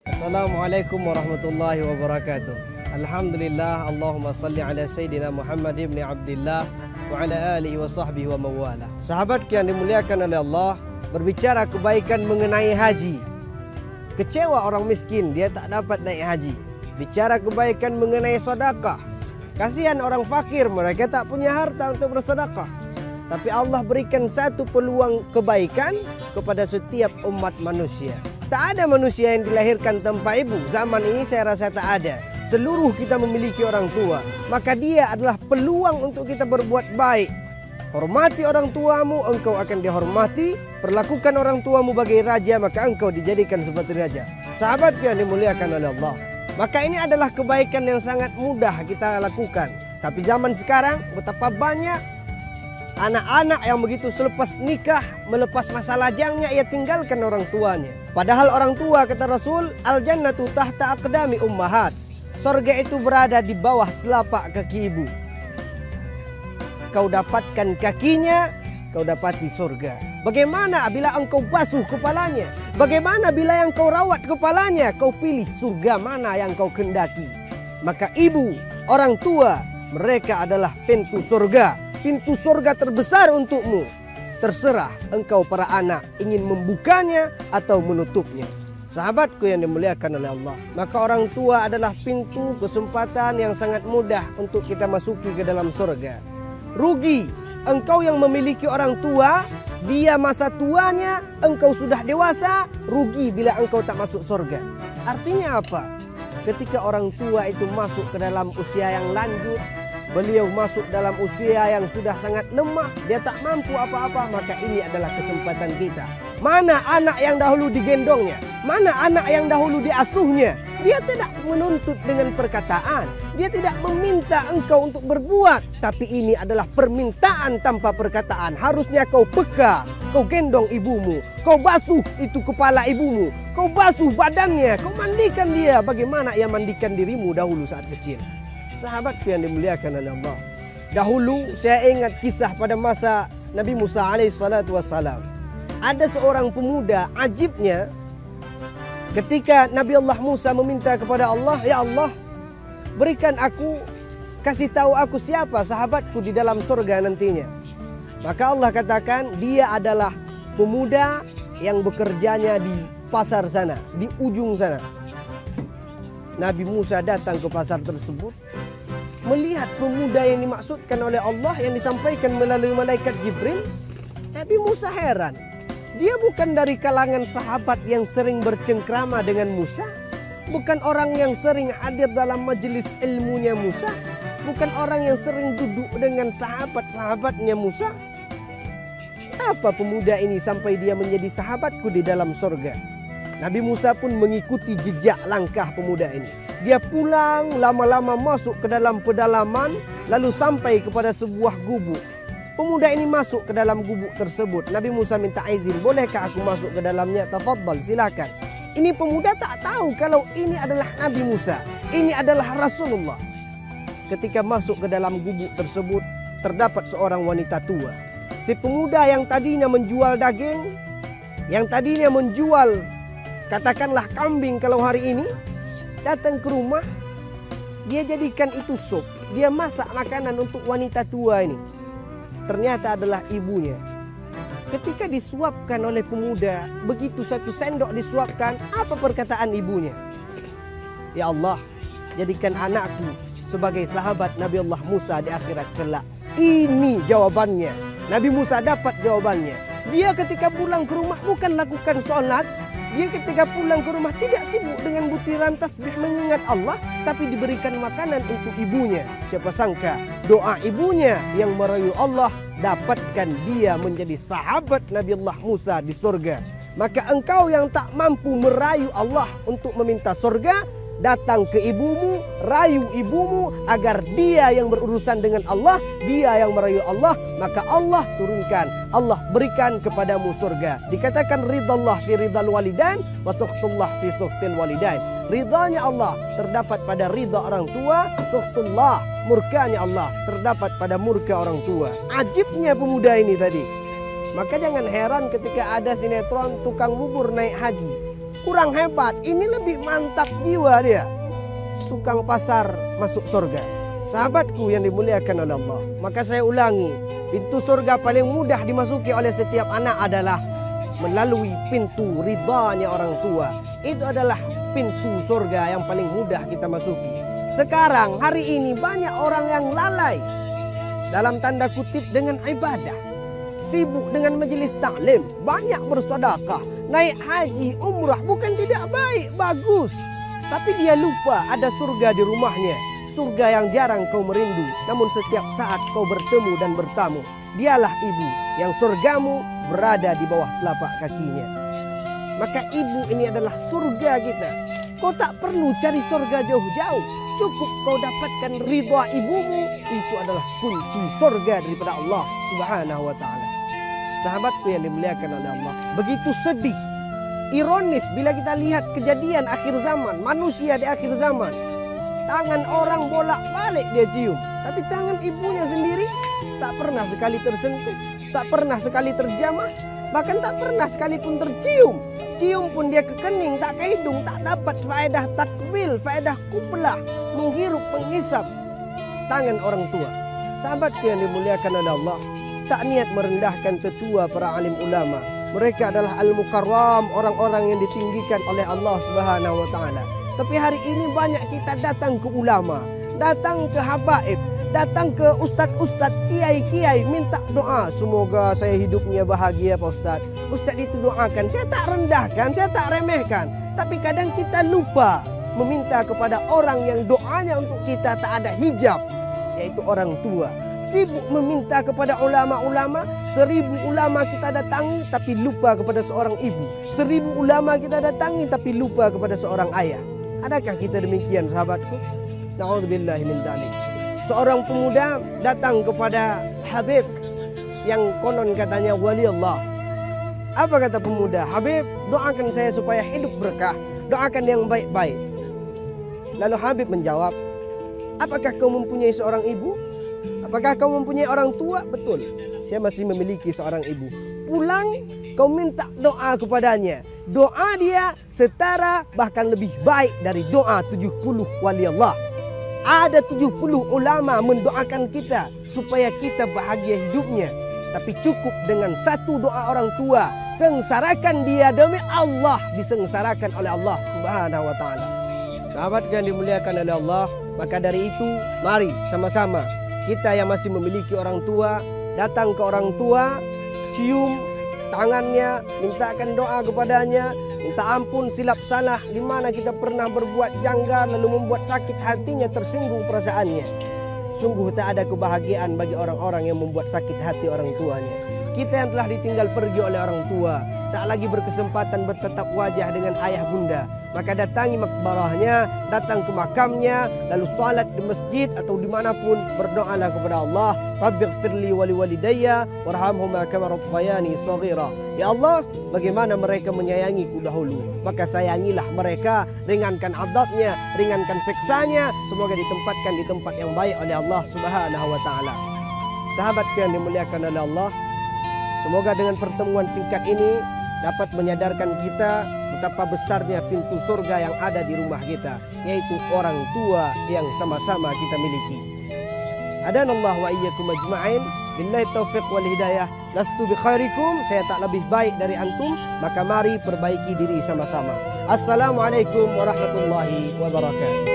Assalamualaikum warahmatullahi wabarakatuh. Alhamdulillah, Allahumma salli ala Sayyidina Muhammad ibn Abdillah wa ala alihi wa sahbihi wa mawala. Sahabat yang dimuliakan oleh Allah, berbicara kebaikan mengenai haji. Kecewa orang miskin, dia tak dapat naik haji. Bicara kebaikan mengenai sedekah. Kasihan orang fakir, mereka tak punya harta untuk bersedekah. Tapi Allah berikan satu peluang kebaikan kepada setiap umat manusia. Tak ada manusia yang dilahirkan tanpa ibu. Zaman ini saya rasa tak ada. Seluruh kita memiliki orang tua. Maka dia adalah peluang untuk kita berbuat baik. Hormati orang tuamu, engkau akan dihormati. Perlakukan orang tuamu bagai raja, maka engkau dijadikan seperti raja. Sahabatku yang dimuliakan oleh Allah. Maka ini adalah kebaikan yang sangat mudah kita lakukan. Tapi zaman sekarang betapa banyak anak-anak yang begitu selepas nikah, melepas masa lajangnya, ia tinggalkan orang tuanya. Padahal orang tua, kata Rasul, al-jannatu tahta aqdami ummahat. Sorga itu berada di bawah telapak kaki ibu. Kau dapatkan kakinya, kau dapati sorga. Bagaimana bila engkau basuh kepalanya? Bagaimana bila yang kau rawat kepalanya? Kau pilih surga mana yang kau kendaki. Maka ibu, orang tua, mereka adalah pintu surga. Pintu surga terbesar untukmu. Terserah engkau para anak ingin membukanya atau menutupnya. Sahabatku yang dimuliakan oleh Allah. Maka orang tua adalah pintu kesempatan yang sangat mudah untuk kita masuki ke dalam surga. Rugi engkau yang memiliki orang tua, dia masa tuanya, engkau sudah dewasa. Rugi bila engkau tak masuk surga. Artinya apa? Ketika orang tua itu masuk ke dalam usia yang lanjut, beliau masuk dalam usia yang sudah sangat lemah, dia tak mampu apa-apa, maka ini adalah kesempatan kita. Mana anak yang dahulu digendongnya? Mana anak yang dahulu diasuhnya? Dia tidak menuntut dengan perkataan. Dia tidak meminta engkau untuk berbuat. Tapi ini adalah permintaan tanpa perkataan. Harusnya kau peka, kau gendong ibumu, kau basuh itu kepala ibumu, kau basuh badannya, kau mandikan dia. Bagaimana ia mandikan dirimu dahulu saat kecil? Sahabatku yang dimuliakan oleh Allah. Dahulu saya ingat kisah pada masa Nabi Musa alaihissalatu wassalam. Ada seorang pemuda, ajibnya ketika Nabi Allah Musa meminta kepada Allah, ya Allah, berikan aku, kasih tahu aku siapa sahabatku di dalam surga nantinya. Maka Allah katakan, dia adalah pemuda yang bekerjanya di pasar sana, di ujung sana. Nabi Musa datang ke pasar tersebut, melihat pemuda yang dimaksudkan oleh Allah yang disampaikan melalui malaikat Jibril. Nabi Musa heran. Dia bukan dari kalangan sahabat yang sering bercengkrama dengan Musa. Bukan orang yang sering hadir dalam majelis ilmunya Musa. Bukan orang yang sering duduk dengan sahabat-sahabatnya Musa. Siapa pemuda ini sampai dia menjadi sahabatku di dalam surga? Nabi Musa pun mengikuti jejak langkah pemuda ini. Dia pulang, lama-lama masuk ke dalam pedalaman, lalu sampai kepada sebuah gubuk. Pemuda ini masuk ke dalam gubuk tersebut. Nabi Musa minta izin, bolehkah aku masuk ke dalamnya? Tafadhal, silakan. Ini pemuda tak tahu kalau ini adalah Nabi Musa. Ini adalah Rasulullah. Ketika masuk ke dalam gubuk tersebut, terdapat seorang wanita tua. Si pemuda yang tadinya menjual daging, yang tadinya menjual katakanlah kambing kalau hari ini, datang ke rumah, dia jadikan itu sup. Dia masak makanan untuk wanita tua ini. Ternyata adalah ibunya. Ketika disuapkan oleh pemuda, begitu satu sendok disuapkan, apa perkataan ibunya? Ya Allah, jadikan anakku sebagai sahabat Nabi Allah Musa di akhirat kelak. Ini jawabannya. Nabi Musa dapat jawabannya. Dia ketika pulang ke rumah bukan lakukan sholat. Dia ketika pulang ke rumah tidak sibuk dengan butiran tasbih mengingat Allah, tapi diberikan makanan untuk ibunya. Siapa sangka doa ibunya yang merayu Allah, dapatkan dia menjadi sahabat Nabi Allah Musa di surga. Maka engkau yang tak mampu merayu Allah untuk meminta surga, datang ke ibumu, rayu ibumu agar dia yang berurusan dengan Allah, dia yang merayu Allah, maka Allah turunkan, Allah berikan kepadamu surga. Dikatakan ridallah fi ridal walidain wa sukhtullah fi sukhtil walidain. Ridanya Allah terdapat pada ridha orang tua, sukhtullah, murkanya Allah terdapat pada murka orang tua. Ajibnya pemuda ini tadi. Maka jangan heran ketika ada sinetron tukang bubur naik haji. kurang hebat, ini lebih mantap jiwa dia. Tukang pasar masuk surga. Sahabatku yang dimuliakan oleh Allah, maka saya ulangi, pintu surga paling mudah dimasuki oleh setiap anak adalah melalui pintu ridhanya orang tua. Itu adalah pintu surga yang paling mudah kita masuki. Sekarang hari ini banyak orang yang lalai dalam tanda kutip dengan ibadah, sibuk dengan majelis taklim, banyak bersedekah, naik haji, umrah, bukan tidak baik, bagus. Tapi dia lupa ada surga di rumahnya. Surga yang jarang kau merindu, namun setiap saat kau bertemu dan bertamu. Dialah ibu yang surgamu berada di bawah telapak kakinya. Maka ibu ini adalah surga kita. Kau tak perlu cari surga jauh-jauh. Cukup kau dapatkan ridha ibumu. Itu adalah kunci surga daripada Allah Subhanahu wa ta'ala. Sahabatku yang dimuliakan oleh Allah, begitu sedih, ironis bila kita lihat kejadian akhir zaman, manusia di akhir zaman. Tangan orang bolak-balik dia cium, tapi tangan ibunya sendiri tak pernah sekali tersentuh, tak pernah sekali terjamah, bahkan tak pernah sekalipun tercium. Cium pun dia ke kening, tak ke hidung, tak dapat faedah takbil, faedah kublah, menghirup, menghisap tangan orang tua. Sahabatku yang dimuliakan oleh Allah, tak niat merendahkan tetua para alim ulama. Mereka adalah al-mukarram, orang-orang yang ditinggikan oleh Allah Subhanahu wa ta'ala. Tapi hari ini banyak kita datang ke ulama, datang ke habaib, datang ke ustadz-ustadz, kiai-kiai, minta doa. Semoga saya hidupnya bahagia Pak Ustadz. Ustadz itu doakan, saya tak rendahkan, saya tak remehkan. Tapi kadang kita lupa meminta kepada orang yang doanya untuk kita tak ada hijab, yaitu orang tua. Sibuk meminta kepada ulama-ulama, 1000 ulama kita datangi tapi lupa kepada seorang ibu, 1000 ulama kita datangi tapi lupa kepada seorang ayah. Adakah kita demikian sahabatku? Na'udzubillahi min dzalik. Seorang pemuda datang kepada Habib yang konon katanya wali Allah. Apa kata pemuda? Habib, doakan saya supaya hidup berkah, doakan yang baik-baik. Lalu Habib menjawab, apakah kau mempunyai seorang ibu? Apakah kau mempunyai orang tua? Betul, saya masih memiliki seorang ibu. Pulang kau minta doa kepadanya. Doa dia setara bahkan lebih baik dari doa 70 wali Allah. Ada 70 ulama mendoakan kita supaya kita bahagia hidupnya. Tapi cukup dengan satu doa orang tua. Sengsarakan dia demi Allah, disengsarakan oleh Allah Subhanahu wa ta'ala. Sahabat yang dimuliakan oleh Allah, maka dari itu mari sama-sama kita yang masih memiliki orang tua, datang ke orang tua, cium tangannya, mintakan doa kepadanya, minta ampun silap salah di mana kita pernah berbuat janggal lalu membuat sakit hatinya, tersinggung perasaannya. Sungguh tak ada kebahagiaan bagi orang-orang yang membuat sakit hati orang tuanya. Kita yang telah ditinggal pergi oleh orang tua, tak lagi berkesempatan bertetap wajah dengan ayah bunda, maka datangi makbarahnya, datang ke makamnya, lalu salat di masjid atau dimanapun, berdoalah kepada Allah, Rabbighfirli wali walidayya warhamhuma kama rabbayani shaghira. Ya Allah, bagaimana mereka menyayangiku dahulu, maka sayangilah mereka, ringankan azabnya, ringankan siksanya, semoga ditempatkan di tempat yang baik oleh Allah Subhanahu wa ta'ala. Sahabat yang dimuliakan oleh Allah, semoga dengan pertemuan singkat ini dapat menyadarkan kita betapa besarnya pintu surga yang ada di rumah kita, yaitu orang tua yang sama-sama kita miliki. Adanallahu wa iyyakum ajma'in. Billahi taufiq wal hidayah. Lastu bi khairikum, saya tak lebih baik dari antum, maka mari perbaiki diri sama-sama. Assalamualaikum warahmatullahi wabarakatuh.